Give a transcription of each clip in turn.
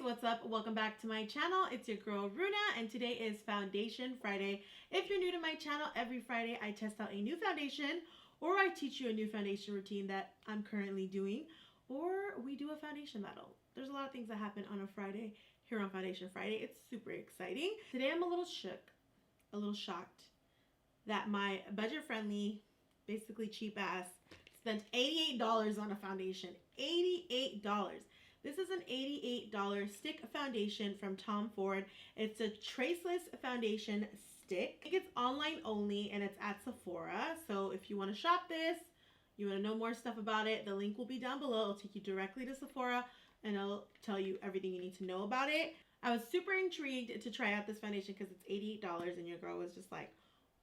what's up? Welcome back to my channel. It's your girl Runa, and today is Foundation Friday. If you're new to my channel, every Friday I test out a new foundation, or I teach you a new foundation routine that I'm currently doing, or we do a foundation battle. There's a lot of things that happen on a Friday here on Foundation Friday. It's super exciting. Today I'm a little shook, a little shocked that my budget-friendly, basically cheap ass spent $88 on a foundation. $88. This is an $88 stick foundation from Tom Ford. It's a traceless foundation stick. I think it's online only and it's at Sephora. So if you want to shop this, you want to know more stuff about it, the link will be down below. It'll take you directly to Sephora and it'll tell you everything you need to know about it. I was super intrigued to try out this foundation because it's $88 and your girl was just like,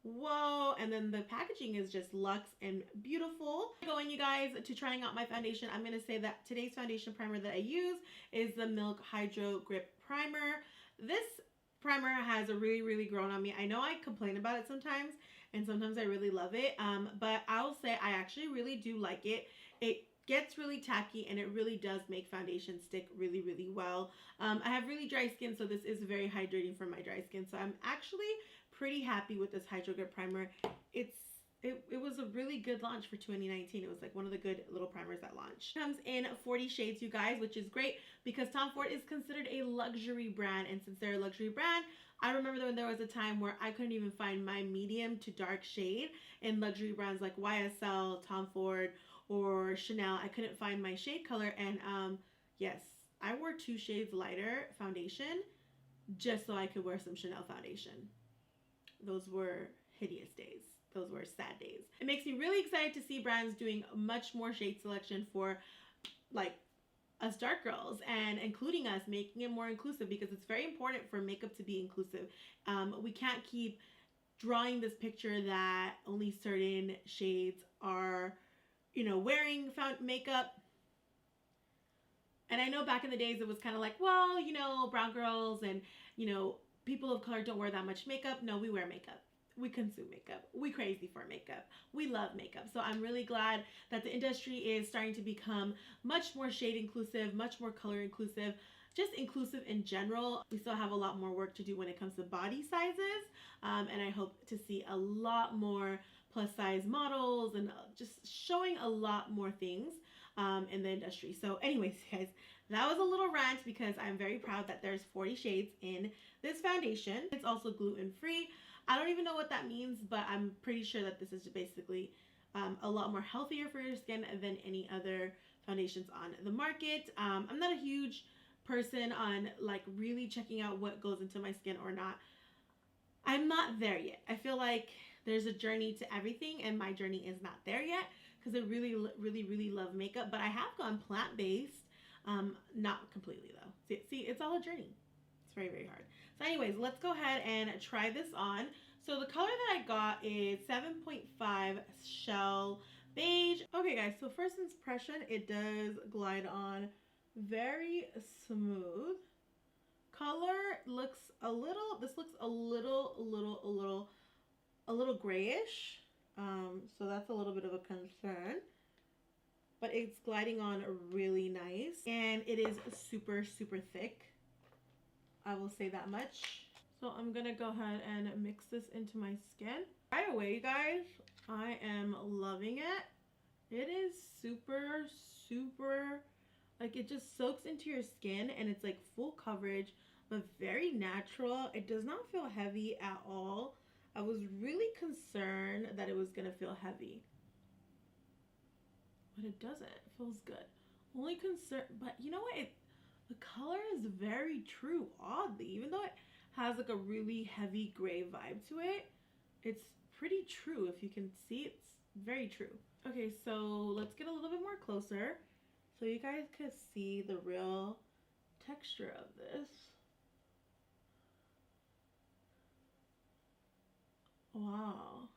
whoa. And then the packaging is just luxe and beautiful. Going, you guys, to trying out my foundation, I'm going to say that today's foundation primer that I use is the Milk Hydro Grip Primer. This primer has really grown on me. I know I complain about it sometimes, and sometimes I really love it, but I'll say I actually really do like it. It gets really tacky and it really does make foundation stick really well. I have really dry skin, so this is very hydrating for my dry skin, so I'm actually pretty happy with this Hydro Grip Primer. It was a really good launch for 2019. It was like one of the good little primers that launched. It comes in 40 shades, you guys, which is great because Tom Ford is considered a luxury brand, and since they're a luxury brand, I remember when there was a time where I couldn't even find my medium to dark shade in luxury brands like YSL, Tom Ford, or Chanel. I couldn't find my shade color, and yes, I wore 2 shades lighter foundation just so I could wear some Chanel foundation. Those were hideous days. Those were sad days. It makes me really excited to see brands doing much more shade selection for like us dark girls, and including us, making it more inclusive, because it's very important for makeup to be inclusive. We can't keep drawing this picture that only certain shades are, you know, wearing makeup. And I know back in the days it was kind of like, well, you know, brown girls and, you know, people of color don't wear that much makeup. No, we wear makeup. We consume makeup. We crazy for makeup. We love makeup. So I'm really glad that the industry is starting to become much more shade inclusive, much more color inclusive, just inclusive in general. We still have a lot more work to do when it comes to body sizes. And I hope to see a lot more plus size models and just showing a lot more things in the industry. So anyways, guys, that was a little rant because I'm very proud that there's 40 shades in this foundation. It's also gluten free. I don't even know what that means, but I'm pretty sure that this is basically a lot more healthier for your skin than any other foundations on the market. I'm not a huge person on like really checking out what goes into my skin or not. I'm not there yet. I feel like there's a journey to everything, and my journey is not there yet because I really love makeup, but I have gone plant-based. Not completely though. See, it's all a journey. It's very hard. So anyways, let's go ahead and try this on. So the color that I got is 7.5 Shell Beige. Okay guys, so first impression, it does glide on very smooth. Color looks a little, this looks a little grayish. So that's a little bit of a concern. But it's gliding on really nice, and it is super thick. I will say that much. So I'm gonna go ahead and mix this into my skin. Right away, you guys, I am loving it. It is super, like it just soaks into your skin, and it's like full coverage, but very natural. It does not feel heavy at all. I was really concerned that it was gonna feel heavy, but it doesn't. It feels good. Only concern, but you know what? The color is very true, oddly. Even though it has like a really heavy gray vibe to it, it's pretty true. If you can see, it's very true. Okay, so let's get a little bit more closer so you guys can see the real texture of this. Wow.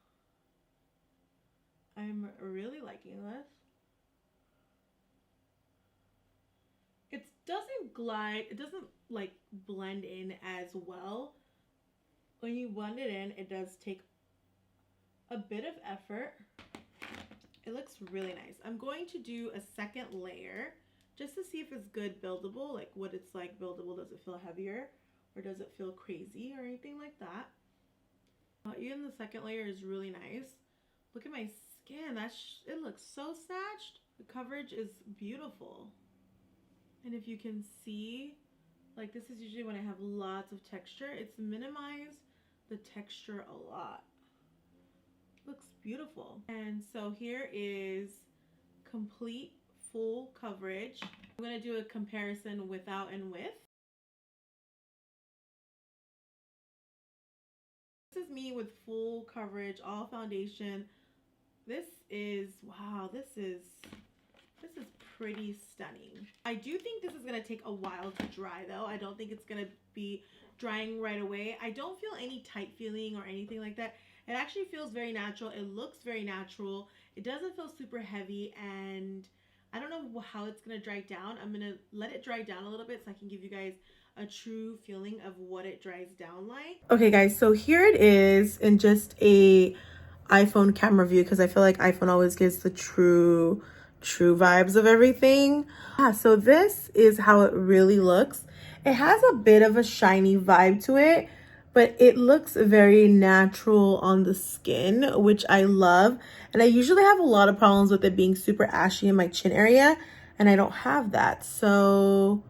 I'm really liking this. It doesn't glide, it doesn't like blend in as well. When you blend it in, it does take a bit of effort. It looks really nice. I'm going to do a second layer just to see if it's good buildable, like what it's like buildable. Does it feel heavier or does it feel crazy or anything like that? Even the second layer is really nice. Look at my skin. It looks so snatched. The coverage is beautiful. And if you can see, like this is usually when I have lots of texture. It's minimized the texture a lot. Looks beautiful. And so here is complete full coverage. I'm going to do a comparison without and with. This is me with full coverage, all foundation. This is, wow, this is pretty stunning. I do think this is going to take a while to dry though. I don't think it's going to be drying right away. I don't feel any tight feeling or anything like that. It actually feels very natural. It looks very natural. It doesn't feel super heavy, and I don't know how it's going to dry down. I'm going to let it dry down a little bit so I can give you guys a true feeling of what it dries down like. Okay guys, so here it is in just a iPhone camera view, because I feel like iPhone always gives the true vibes of everything. Yeah, so this is how it really looks. It has a bit of a shiny vibe to it, but it looks very natural on the skin, which I love. And I usually have a lot of problems with it being super ashy in my chin area, and I don't have that. So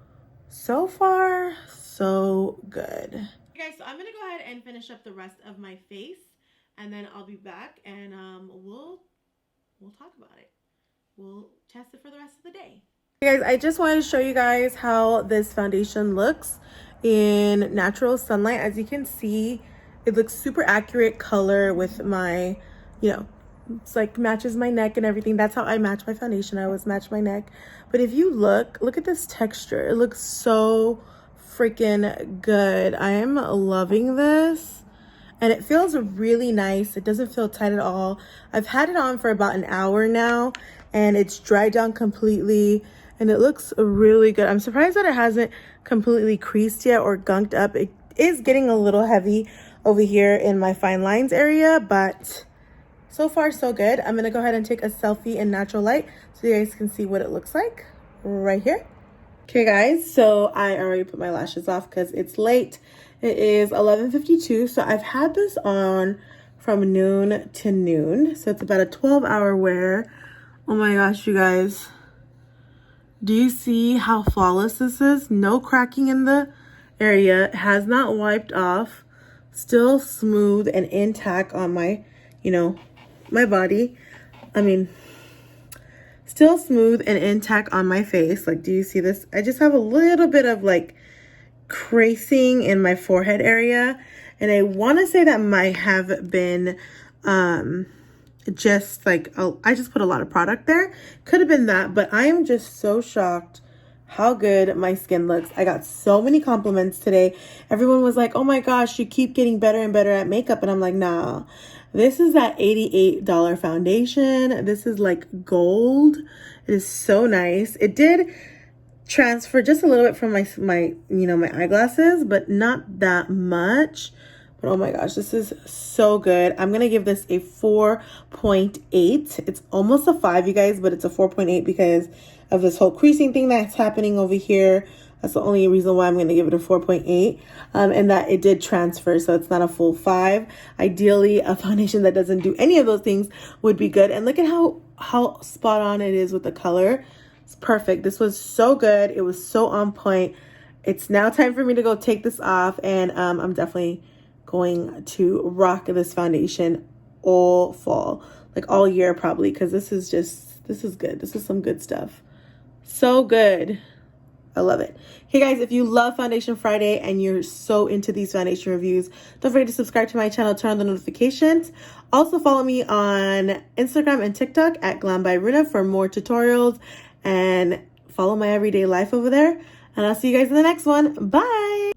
far, so good. Okay guys, so I'm gonna go ahead and finish up the rest of my face, and then I'll be back and we'll talk about it. We'll test it for the rest of the day. Hey guys, I just wanted to show you guys how this foundation looks in natural sunlight. As you can see, it looks super accurate color with my, it's like matches my neck and everything. That's how I match my foundation. I always match my neck. But if you look at this texture. It looks so freaking good. I am loving this. And it feels really nice. It doesn't feel tight at all. I've had it on for about an hour now, and it's dried down completely, and it looks really good. I'm surprised that it hasn't completely creased yet or gunked up. It is getting a little heavy over here in my fine lines area, but so far so good. I'm gonna go ahead and take a selfie in natural light so you guys can see what it looks like right here. Okay guys, so I already put my lashes off because it's late. It is 11:52, so I've had this on from noon to noon, so it's about a 12-hour wear. Oh my gosh, you guys. Do you see how flawless this is? No cracking in the area. It has not wiped off. Still smooth and intact on my, my body. I mean, still smooth and intact on my face. Like, do you see this? I just have a little bit of like creasing in my forehead area, and I want to say that might have been just like I just put a lot of product there. Could have been that, but I am just so shocked how good my skin looks. I got so many compliments today. Everyone was like, oh my gosh, you keep getting better and better at makeup. And I'm like, nah, this is that $88 foundation. This is like gold. It is so nice. It did transfer just a little bit from my eyeglasses, but not that much. But oh my gosh, this is so good. I'm gonna give this a 4.8. It's almost a 5, you guys, but it's a 4.8 because of this whole creasing thing that's happening over here. That's the only reason why I'm gonna give it a 4.8. And that it did transfer, so it's not a full 5. Ideally, a foundation that doesn't do any of those things would be good. And look at how spot on it is with the color. It's perfect. This was so good. It was so on point. It's now time for me to go take this off, and I'm definitely going to rock this foundation all fall, like all year probably, because this is good. This is some good stuff. So good. I love it. Hey guys, if you love Foundation Friday and you're so into these foundation reviews, don't forget to subscribe to my channel, turn on the notifications. Also follow me on Instagram and TikTok at Glam by Runa for more tutorials, and follow my everyday life over there. And I'll see you guys in the next one. Bye.